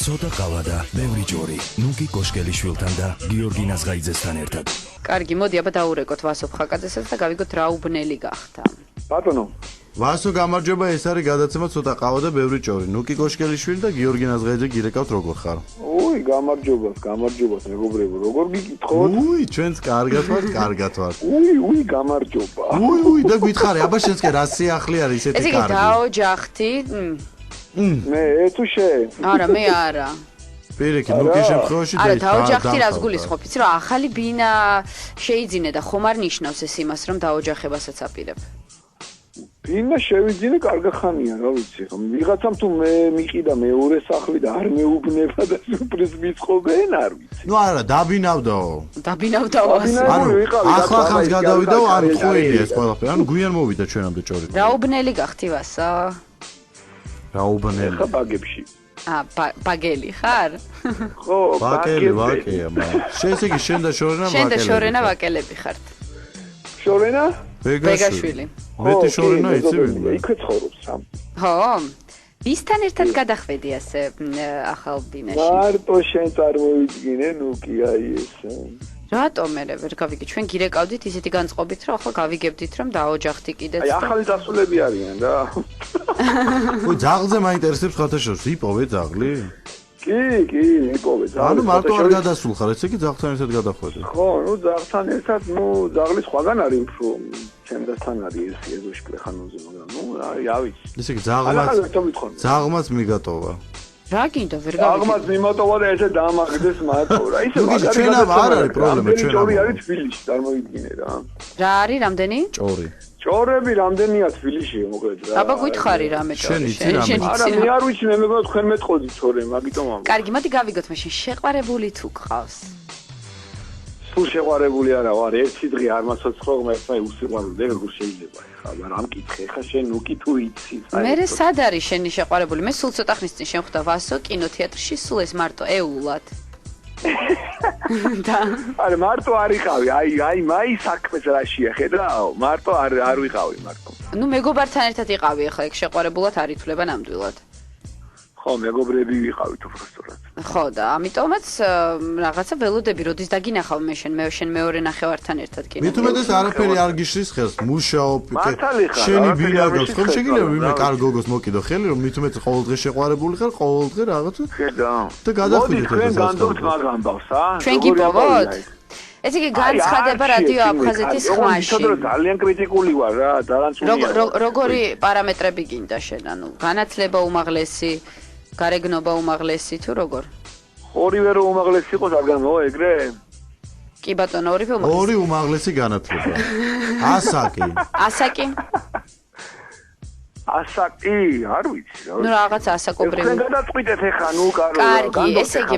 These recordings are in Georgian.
ცოტა ყავა და ბევრი ჯორი. ნუკი კოშკელიშვილთან და გიორგი ნაზღაიძესთან ერთად. კარგი, მოდი აბა დაურეკოთ ვასო ხაკაძესაც და გავიგოთ რა უბნელი გახდა. ბატონო. ვასო გამარჯობა, ეს არის გადაცემა ცოტა ყავა და ბევრი ჯორი. ნუკი კოშკელიშვილი და გიორგი ნაზღაიძე გირეკავთ როგორ ხარ? უი, გამარჯობა, მეგობრებო, როგორ გიკითხოთ? უი, ჩვენც კარგად ვართ. უი, გამარჯობა. უი, და გითხარი, აბა შენც კი რა სიახლე არის ესეთი კარგი. ესე იგი დაოჯახთი? მე თუ შენ? არა, მე არა. პირიქით, ნუკის შემთხვევაში არა, დაოჯახთი რას გულისხმობ? იცი რა, ახალი ბინა შეიძინე და ხომ არ ნიშნავს ეს იმას, რომ დაოჯახებასაც აპირებ? ბინა შევიძინე კარგი ხანია, რა ვიცი, ხომ ვიღაცამ თუ მე მიყიდა მეორე სახლი და არ მეუბნება და სურპრიზ მიწყობენ, არ ვიცი. ნუ არა, დაბინავდაო. დაბინავდაო ასე. ანუ ახლა ხანს გადავიდაო, არ მწყვილია ეს ყველაფერი. ანუ გვიან მოვიდა ჩვენამდე ჭორი. რა უბნელი გახთი ვასო? რა უბნელი? ხა ბაგებში. ბაგელი ხარ? ხო, ბაგელია, შენ ესე იგი შენ და შორენა ბაგელები. შენ და შორენა ბაგელები ხართ. შორენა? ბეგაშვილი. მეტი შორენა იცი ვინმე? იქ ცხოვრობს სამ. ხო. ვისთან ერთად გადახვედი ასე ახალ ბინაში? მარტო შენ წარმოვიდგინე, ნუკი აი ეს. რატომ მე ვერ გავიგე? ჩვენ გირეკავდით ისეთი განწყობით, რომ ახლა გავიგებდით, რომ დაოჯახთი კიდეც. აი ახალი დასულები არიან რა. ой, ძაღლზე მაინტერესებს ხათაშორს, იპოვე ძაღლი? კი, იპოვე ძაღლი. ანუ მარტო არ გადასულ ხარ, ესე იგი ძაღლთან ერთად გადახვედი. ხო, ნუ ძაღლთან ერთად, ნუ ძაღლი სხვაგან არის უფრო ჩემდასთან არის ეს ეზოში კლეხანოზე, მაგრამ ნუ რა ვიცი. ესე იგი ძაღლმაც მიგატოვა. რა გინდა ვერ გავიგე? ძაღლმაც მიმატოვა და ესე დაამაგდეს მარტო რა. ისე მაგარი ჩვენამ არ არის პრობლემა, ჩვენამ. ჭორი არის თბილისში, წარმოვიდგინე რა. რა არის რამდენი? ჭორი. ჭორები რამდენია თბილისში, მოკლედ რა. აბა გითხარი რამე ჭორი? არა, მე არ ვიცი, მე მეგონა თქვენ მეტყოდით ჭორე, მაგიტომ ამბობ. კარგი, მოდი გავიგოთ მაშინ, შეყვარებული თუ გყავს? სულ შეყვარებული არა ვარ, ერთი დღე არ მასოცხლო, მე უსიყვარულე, როგორ შეიძლება ხა, მაგრამ ამკითხე, ხა შენ უკი თუ იცი. მე სად არის შენი შეყვარებული? მე სულ ცოტა ხნის წინ შემხვდა ვასო კინოთეატრში, სულ ეს მარტო ეულად. და არა, მარტო არ იყავი, აი მაი საქმეც რა შეხედრაო, მარტო არ ვიყავი მარტო. ნუ მეგობართან ერთად იყავი ახლა ეგ შეყვარებულად არ ითვლება ნამდვილად. ხო, მეგობრები ვიყავით უბრალოდ. ხო და ამიტომაც რაღაცა ველოდები როდის დაგინახავ მე შენ მეორე ნახევართან ერთად კინო. მით უმეტეს არაფერი არ გიშლის ხელს, მუშაობ, შენი ბინა გაქვს, ხომ შეგიძლია ვინმე კარგ გოგოს მოკიდო ხელი, რომ მით უმეტეს ყოველდღე შეყვარებული ხარ, ყოველდღე რაღაცა. და გადახვიდეთ ეს განდობთ მაგ ამბავს, ჩვენ გიპოვოთ? ეს იგი განცხადება რადიო აფხაზეთის ხმაში. ძალიან კრიტიკული ვარ რა, დარანწმუნია. როგორი პარამეტრები გინდა შენ, ანუ განათლება უმაღლესი, გარეგნობა უმაღლესი თუ როგორ? ორივე რო უმაღლესი იყოს არ განმო ეგრე? კი ბატონო, ორივე უმაღლესი. ორი უმაღლესი განათლება. ასაკი? ასაკი, არ ვიცი რა. ნუ რაღაც ასაკობრივი. თქვენ გადაწყვიტეთ ახლა, ნუ კარგი. კარგი, ესე იგი,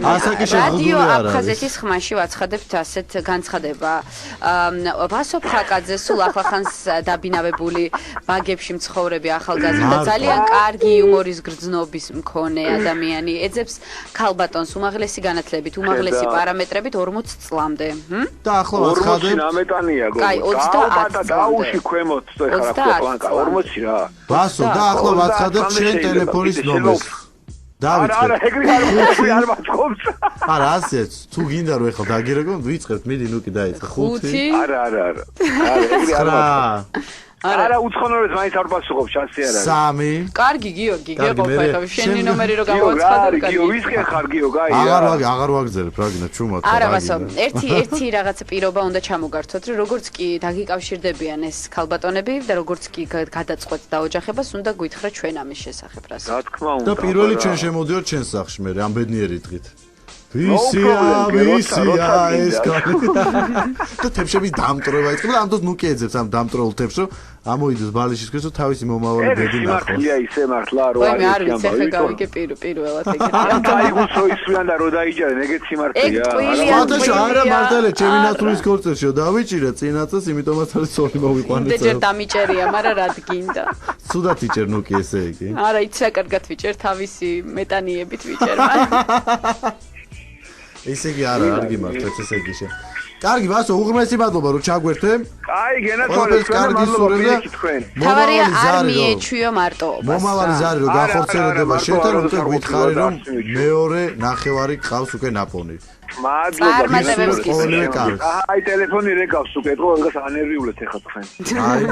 რადიო აფხაზეთის ხმაში ვაცხადებთ ასეთ განცხადება. ვასო ხაკაძე სულ ახლახანს დაბინავებული ბაგებში მცხოვრები ახალგაზრდა, ძალიან კარგი იუმორის გრძნობის მქონე ადამიანი, ეძებს ქალბატონს უმაღლესი განათლებით, უმაღლესი პარამეტრებით 40 წლამდე. და ახლა ვაცხადებ. 40 ნამეტანია გოგო. კაი, 30 დაუში ქვემოთ ეხლა პლანკა 40 რა. და ახლა ვაცხადებ შენ ტელეფონის ნომერს. დავიწყებ. არა, ეგრე არ მაწყობს. არა, ასეც, თუ გინდა რომ ეხლა დაგირეკო, ვიწყებთ, მიდი ნუკი დაიწყე. 5. არა. არა, ეგრე არ მაწყობს. არა, უცხონორებს მაინც არ პასუხობ, შანსი არ არის. 3. კარგი, გიორგი, გეყოფა ეხლა შენი ნომერი რო გამოვაცხადებ, კარგი. გიო, ვისკენ ხარ გიო, გაი. აღარ ვაგზელებ, რაგინა, ჩუმად. არა, ვასო, ერთი რაღაცა პირობა უნდა ჩამოგართოთ, რომ როგორც კი დაგიკავშირდებიან ეს ქალბატონები და როგორც კი გადაწყვეტ დაოჯახებას, უნდა გითხრა ჩვენ ამის შესახებ რას. რა თქმა უნდა. და პირველი ჩვენ შემოდიოთ ჩვენს სახლში მე, ამ ბედნიერი დღით. ვისია ეს კაცი. და თემშების დამტრევა იწყება და ამ დროს ნუკი ეძებს ამ დამტრეულ თემს, რომ ამოიდეს ბალიშის ქეცო თავისი მომავალი ბედი ნახოს. მართლია ისე მართლა რო არის. მე არ ვიცი, ახლა გავიგე პირველად ეგეთი. დაიგუსო ისვიან და რო დაიჯერენ, ეგეც სიმართლეა. სვათაშო არა მართალია, ჩემი ნათურის კონცერტშიო დავიჭირე წინაცას, იმიტომაც არის სოლი მოვიყვანე. იმდენჯერ დამიჭერია, მაგრამ რა გინდა. ცუდად იჭერ ნუკი ესე იგი. არა, იცი რა კარგად ვიჭერ, თავისი მეტანიებით ვიჭერ. ესე იგი არ გიმართლებს ესე იგი შენ. კარგი, ვასო, უღრმესი მადლობა რომ ჩაგვერთემ. აი, გენათვალეს თქვენ მადლობა პირიქით თქვენ. თავარია არ მიეჩვიო მარტოობას. მომავალი ზარი რომ განხორციელდება შეთან უკვე გითხარი რომ მეორე ნახევარი ყავს უკვე ნაპოვნი. მადლობა. აი, ტელეფონი რეკავს უკვე, ეთქო, რაღაც ანერვიულეთ ეხა თქვენ. აი,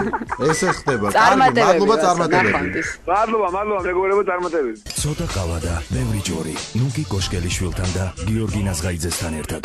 ესე ხდება. კარგი, მადლობა წარმატებები. მადლობა, მეგობრებო, წარმატებები. ცოტა ყავა და ბევრი ჯორი. ნუკი კოშკელიშვილთან და გიორგი ნაზღაიძესთან ერთად.